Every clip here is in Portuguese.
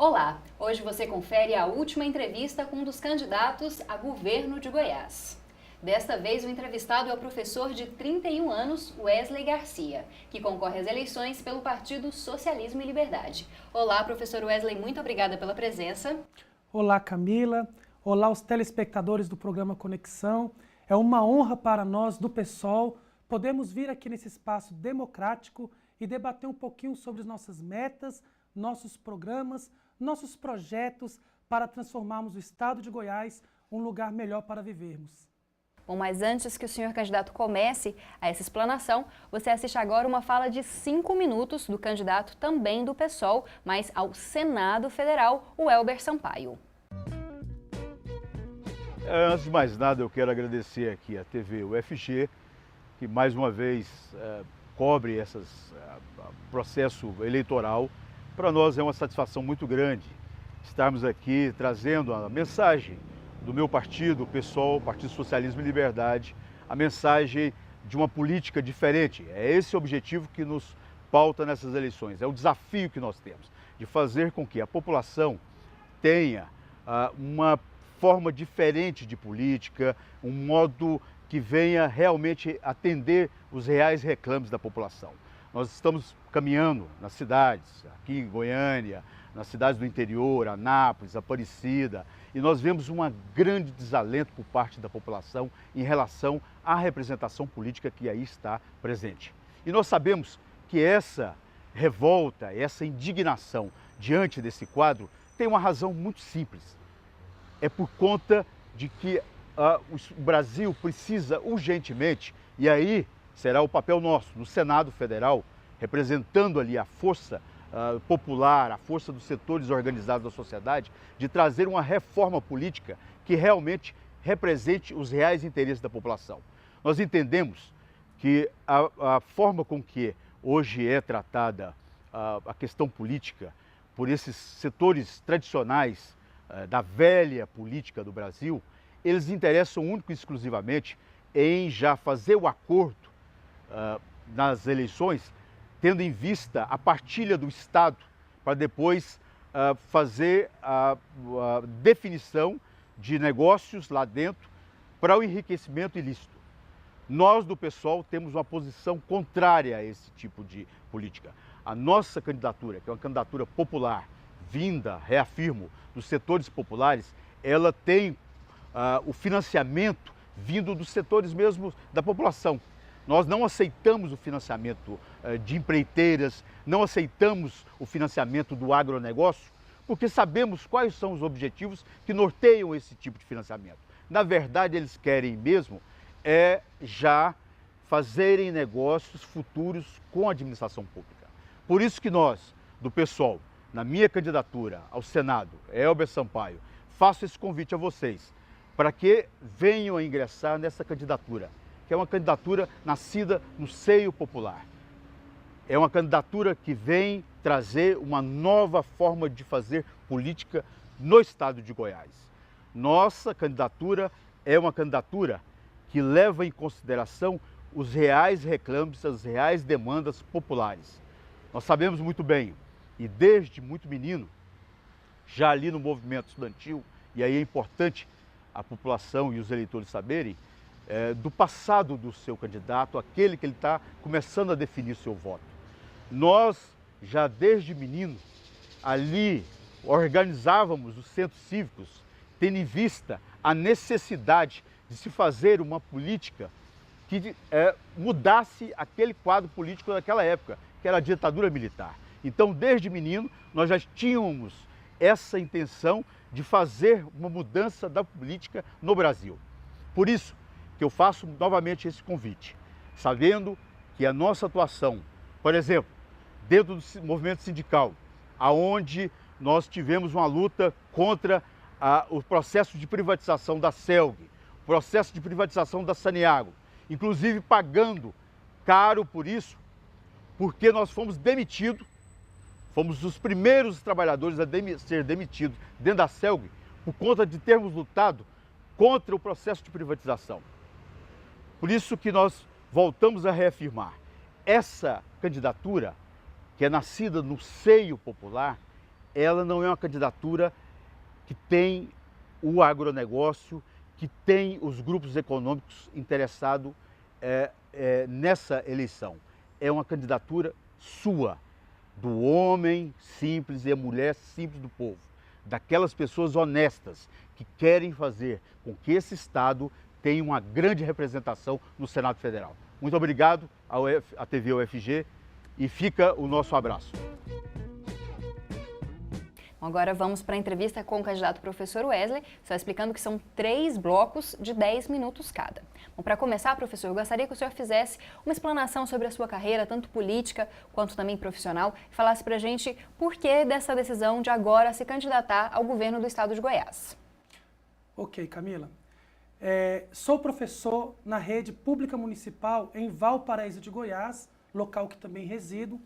Olá, hoje você confere a última entrevista com um dos candidatos a governo de Goiás. Desta vez o entrevistado é o professor de 31 anos, Wesley Garcia, que concorre às eleições pelo Partido Socialismo e Liberdade. Olá, professor Wesley, muito obrigada pela presença. Olá, Camila. Olá, os telespectadores do programa Conexão. É uma honra para nós, do PSOL, podermos vir aqui nesse espaço democrático e debater um pouquinho sobre as nossas metas, nossos programas, nossos projetos para transformarmos o estado de Goiás um lugar melhor para vivermos. Bom, mas antes que o senhor candidato comece a essa explanação, você assiste agora uma fala de 5 minutos do candidato também do PSOL, mas ao Senado Federal, o Elber Sampaio. Antes de mais nada, eu quero agradecer aqui à TV UFG, que mais uma vez cobre esse processo eleitoral. Para nós é uma satisfação muito grande estarmos aqui trazendo a mensagem do meu partido, o PSOL, Partido Socialismo e Liberdade, a mensagem de uma política diferente. É esse o objetivo que nos pauta nessas eleições, é o desafio que nós temos, de fazer com que a população tenha uma forma diferente de política, um modo que venha realmente atender os reais reclames da população. Nós estamos caminhando nas cidades, aqui em Goiânia, nas cidades do interior, Anápolis, Aparecida, e nós vemos um grande desalento por parte da população em relação à representação política que aí está presente. E nós sabemos que essa revolta, essa indignação diante desse quadro tem uma razão muito simples. É por conta de que o Brasil precisa urgentemente, e aí será o papel nosso, no Senado Federal, representando ali a força popular, a força dos setores organizados da sociedade, de trazer uma reforma política que realmente represente os reais interesses da população. Nós entendemos que a forma com que hoje é tratada a questão política por esses setores tradicionais da velha política do Brasil, eles interessam único e exclusivamente em já fazer o acordo nas eleições, tendo em vista a partilha do Estado, para depois fazer a definição de negócios lá dentro para o enriquecimento ilícito. Nós do PSOL temos uma posição contrária a esse tipo de política. A nossa candidatura, que é uma candidatura popular, vinda, reafirmo, dos setores populares, ela tem o financiamento vindo dos setores mesmo da população. Nós não aceitamos o financiamento de empreiteiras, não aceitamos o financiamento do agronegócio, porque sabemos quais são os objetivos que norteiam esse tipo de financiamento. Na verdade, eles querem mesmo já fazerem negócios futuros com a administração pública. Por isso que nós, do PSOL, na minha candidatura ao Senado, Elber Sampaio, faço esse convite a vocês, para que venham a ingressar nessa candidatura, que é uma candidatura nascida no seio popular. É uma candidatura que vem trazer uma nova forma de fazer política no estado de Goiás. Nossa candidatura é uma candidatura que leva em consideração os reais reclames, as reais demandas populares. Nós sabemos muito bem, e desde muito menino, já ali no movimento estudantil, e aí é importante a população e os eleitores saberem, do passado do seu candidato, aquele que ele está começando a definir seu voto. Nós, já desde menino, ali organizávamos os centros cívicos, tendo em vista a necessidade de se fazer uma política que mudasse aquele quadro político daquela época, que era a ditadura militar. Então, desde menino, nós já tínhamos essa intenção de fazer uma mudança da política no Brasil. Por isso que eu faço novamente esse convite, sabendo que a nossa atuação, por exemplo, dentro do movimento sindical, aonde nós tivemos uma luta contra o processo de privatização da CELG, o processo de privatização da Saneago, inclusive pagando caro por isso, porque nós fomos demitidos, fomos os primeiros trabalhadores a ser demitidos dentro da CELG por conta de termos lutado contra o processo de privatização. Por isso que nós voltamos a reafirmar, essa candidatura, que é nascida no seio popular, ela não é uma candidatura que tem o agronegócio, que tem os grupos econômicos interessados nessa eleição. É uma candidatura sua, do homem simples e a mulher simples do povo, daquelas pessoas honestas que querem fazer com que esse Estado tenha uma grande representação no Senado Federal. Muito obrigado à TV UFG e fica o nosso abraço. Agora vamos para a entrevista com o candidato professor Wesley, só explicando que são 3 blocos de 10 minutos cada. Bom, para começar, professor, eu gostaria que o senhor fizesse uma explanação sobre a sua carreira, tanto política quanto também profissional, e falasse para a gente por que dessa decisão de agora se candidatar ao governo do estado de Goiás. Ok, Camila. Sou professor na rede pública municipal em Valparaíso de Goiás, local que também resido,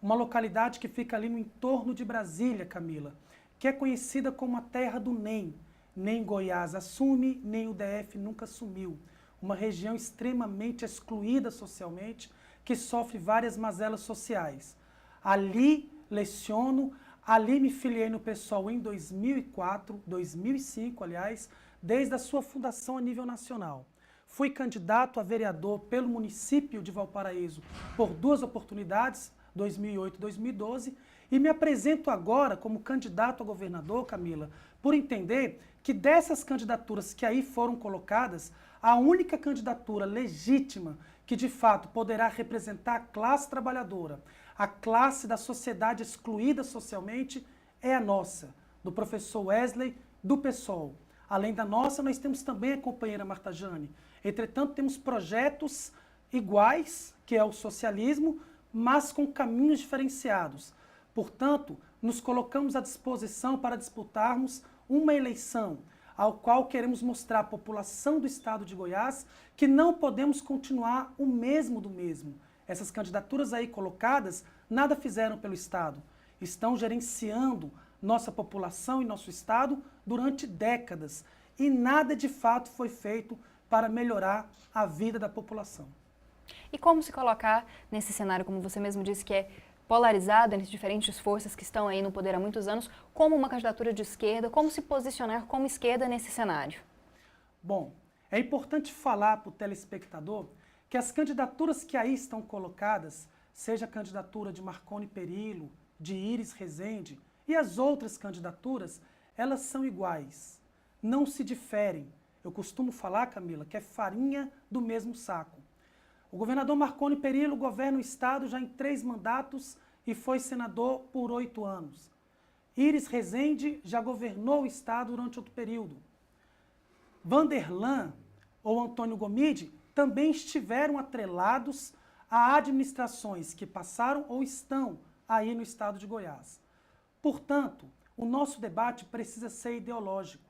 uma localidade que fica ali no entorno de Brasília, Camila, que é conhecida como a terra do NEM. Nem Goiás assume, nem o DF nunca assumiu. Uma região extremamente excluída socialmente, que sofre várias mazelas sociais. Ali leciono, ali me filiei no PSOL em 2004, 2005, aliás, desde a sua fundação a nível nacional. Fui candidato a vereador pelo município de Valparaíso por 2 oportunidades, 2008 e 2012, e me apresento agora como candidato a governador, Camila, por entender que dessas candidaturas que aí foram colocadas, a única candidatura legítima que de fato poderá representar a classe trabalhadora, a classe da sociedade excluída socialmente, é a nossa, do professor Wesley, do PSOL. Além da nossa, nós temos também a companheira Marta Jane. Entretanto, temos projetos iguais, que é o socialismo, mas com caminhos diferenciados. Portanto, nos colocamos à disposição para disputarmos uma eleição, ao qual queremos mostrar à população do estado de Goiás que não podemos continuar o mesmo do mesmo. Essas candidaturas aí colocadas nada fizeram pelo estado. Estão gerenciando nossa população e nosso estado durante décadas. E nada de fato foi feito para melhorar a vida da população. E como se colocar nesse cenário, como você mesmo disse, que é polarizado entre diferentes forças que estão aí no poder há muitos anos, como uma candidatura de esquerda, como se posicionar como esquerda nesse cenário? Bom, é importante falar para o telespectador que as candidaturas que aí estão colocadas, seja a candidatura de Marconi Perillo, de Iris Rezende e as outras candidaturas, elas são iguais, não se diferem. Eu costumo falar, Camila, que é farinha do mesmo saco. O governador Marconi Perillo governa o estado já em 3 mandatos e foi senador por 8 anos. Iris Rezende já governou o estado durante outro período. Vanderlan ou Antônio Gomide também estiveram atrelados a administrações que passaram ou estão aí no estado de Goiás. Portanto, o nosso debate precisa ser ideológico.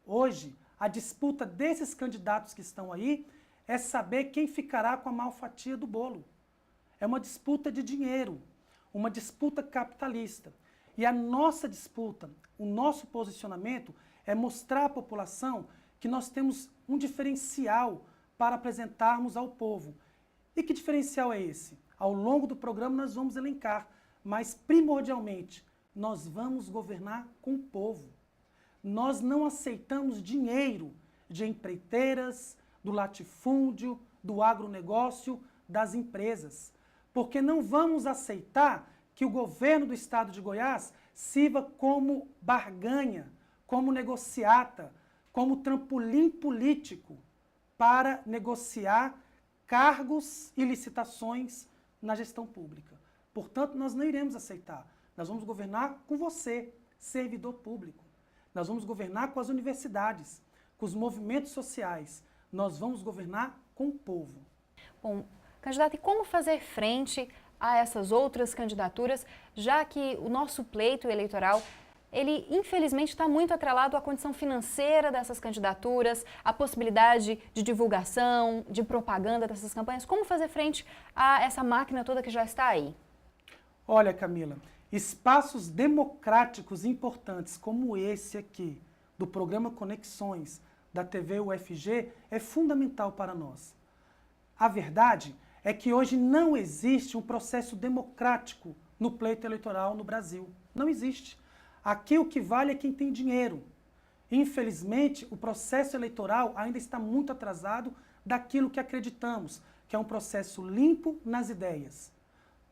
Hoje, a disputa desses candidatos que estão aí é saber quem ficará com a maior fatia do bolo. É uma disputa de dinheiro, uma disputa capitalista. E a nossa disputa, o nosso posicionamento é mostrar à população que nós temos um diferencial para apresentarmos ao povo. E que diferencial é esse? Ao longo do programa nós vamos elencar, mas primordialmente nós vamos governar com o povo. Nós não aceitamos dinheiro de empreiteiras, do latifúndio, do agronegócio, das empresas. Porque não vamos aceitar que o governo do estado de Goiás sirva como barganha, como negociata, como trampolim político para negociar cargos e licitações na gestão pública. Portanto, nós não iremos aceitar. Nós vamos governar com você, servidor público. Nós vamos governar com as universidades, com os movimentos sociais. Nós vamos governar com o povo. Bom, candidato, e como fazer frente a essas outras candidaturas, já que o nosso pleito eleitoral, ele infelizmente está muito atrelado à condição financeira dessas candidaturas, à possibilidade de divulgação, de propaganda dessas campanhas? Como fazer frente a essa máquina toda que já está aí? Olha, Camila, espaços democráticos importantes como esse aqui, do programa Conexões, da TV UFG, é fundamental para nós. A verdade é que hoje não existe um processo democrático no pleito eleitoral no Brasil. Não existe. Aqui o que vale é quem tem dinheiro. Infelizmente, o processo eleitoral ainda está muito atrasado daquilo que acreditamos, que é um processo limpo nas ideias.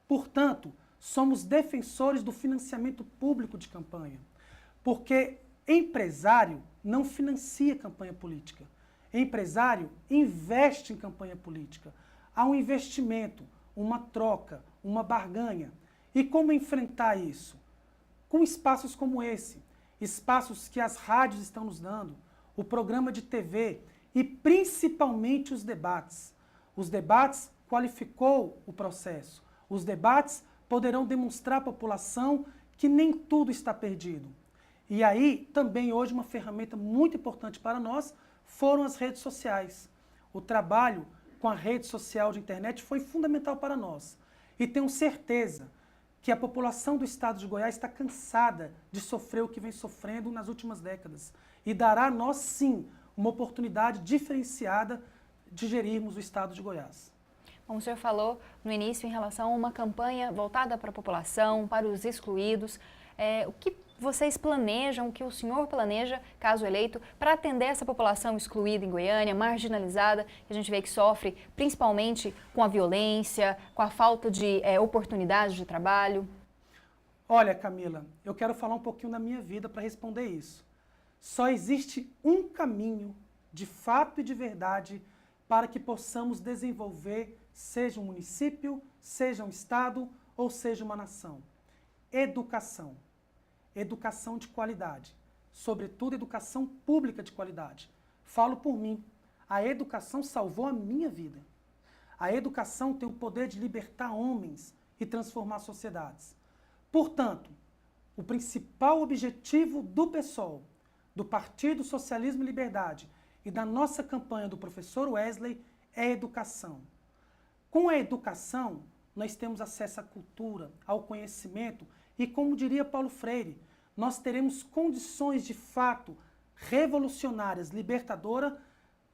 Portanto, somos defensores do financiamento público de campanha, porque empresário não financia campanha política. Empresário investe em campanha política. Há um investimento, uma troca, uma barganha. E como enfrentar isso? Com espaços como esse, espaços que as rádios estão nos dando, o programa de TV e principalmente os debates. Os debates qualificou o processo. Os debates poderão demonstrar à população que nem tudo está perdido. E aí, também hoje, uma ferramenta muito importante para nós foram as redes sociais. O trabalho com a rede social de internet foi fundamental para nós. E tenho certeza que a população do estado de Goiás está cansada de sofrer o que vem sofrendo nas últimas décadas. E dará a nós, sim, uma oportunidade diferenciada de gerirmos o estado de Goiás. Como o senhor falou no início em relação a uma campanha voltada para a população, para os excluídos, o que vocês planejam, o que o senhor planeja, caso eleito, para atender essa população excluída em Goiânia, marginalizada, que a gente vê que sofre principalmente com a violência, com a falta de oportunidades de trabalho? Olha, Camila, eu quero falar um pouquinho da minha vida para responder isso. Só existe um caminho, de fato e de verdade, para que possamos desenvolver, seja um município, seja um estado ou seja uma nação. Educação. Educação de qualidade. Sobretudo, educação pública de qualidade. Falo por mim. A educação salvou a minha vida. A educação tem o poder de libertar homens e transformar sociedades. Portanto, o principal objetivo do PSOL, do Partido Socialismo e Liberdade e da nossa campanha do professor Wesley é a educação. Com a educação, nós temos acesso à cultura, ao conhecimento e, como diria Paulo Freire, nós teremos condições de fato revolucionárias, libertadoras,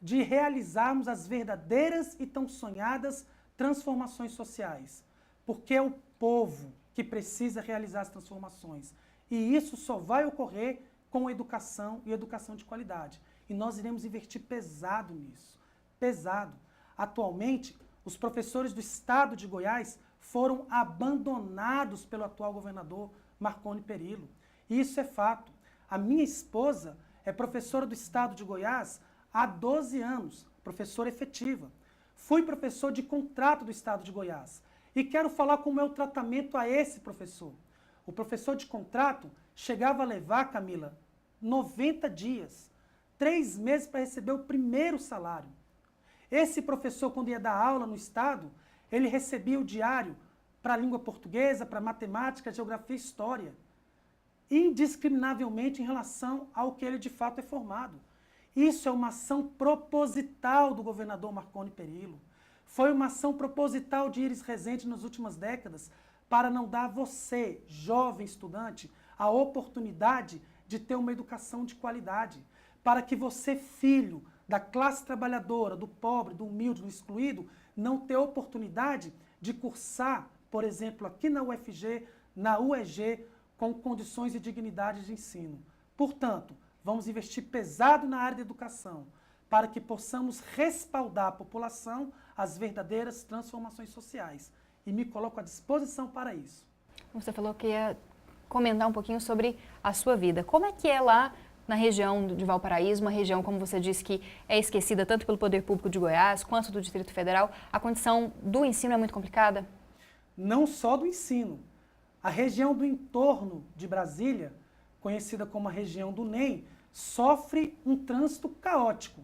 de realizarmos as verdadeiras e tão sonhadas transformações sociais. Porque é o povo que precisa realizar as transformações. E isso só vai ocorrer com educação e educação de qualidade. E nós iremos investir pesado nisso. Pesado. Atualmente, os professores do estado de Goiás foram abandonados pelo atual governador Marconi Perillo. E isso é fato. A minha esposa é professora do estado de Goiás há 12 anos, professora efetiva. Fui professor de contrato do estado de Goiás. E quero falar como é o tratamento a esse professor. O professor de contrato chegava a levar, Camila, 90 dias, 3 meses para receber o primeiro salário. Esse professor, quando ia dar aula no estado, ele recebia o diário para a língua portuguesa, para matemática, geografia e história, indiscriminavelmente em relação ao que ele de fato é formado. Isso é uma ação proposital do governador Marconi Perillo. Foi uma ação proposital de Iris Rezende nas últimas décadas para não dar a você, jovem estudante, a oportunidade de ter uma educação de qualidade. Para que você, filho da classe trabalhadora, do pobre, do humilde, do excluído, não tenha oportunidade de cursar, por exemplo, aqui na UFG, na UEG, com condições e dignidade de ensino. Portanto, vamos investir pesado na área da educação, para que possamos respaldar a população às verdadeiras transformações sociais. E me coloco à disposição para isso. Você falou que ia comentar um pouquinho sobre a sua vida. Como é que é lá na região de Valparaíso, uma região, como você disse, que é esquecida tanto pelo Poder Público de Goiás quanto do Distrito Federal? A condição do ensino é muito complicada? Não só do ensino. A região do entorno de Brasília, conhecida como a região do NEM, sofre um trânsito caótico.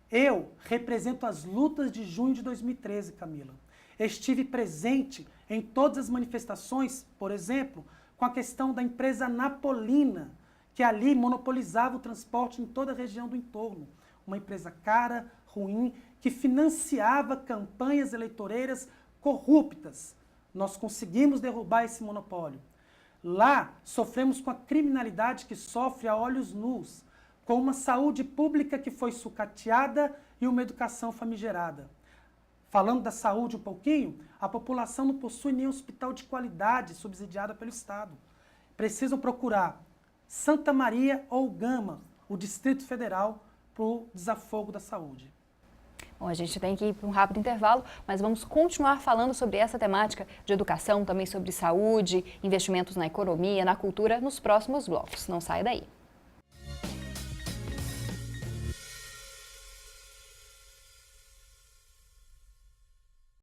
Eu represento as lutas de junho de 2013, Camila. Estive presente em todas as manifestações, por exemplo, com a questão da empresa Napolina, que ali monopolizava o transporte em toda a região do entorno. Uma empresa cara, ruim, que financiava campanhas eleitoreiras corruptas. Nós conseguimos derrubar esse monopólio. Lá, sofremos com a criminalidade que sofre a olhos nus, com uma saúde pública que foi sucateada e uma educação famigerada. Falando da saúde um pouquinho, a população não possui nem hospital de qualidade subsidiada pelo Estado. Precisam procurar Santa Maria ou Gama, o Distrito Federal, para o desafogo da saúde. Bom, a gente tem que ir para um rápido intervalo, mas vamos continuar falando sobre essa temática de educação, também sobre saúde, investimentos na economia, na cultura, nos próximos blocos. Não saia daí.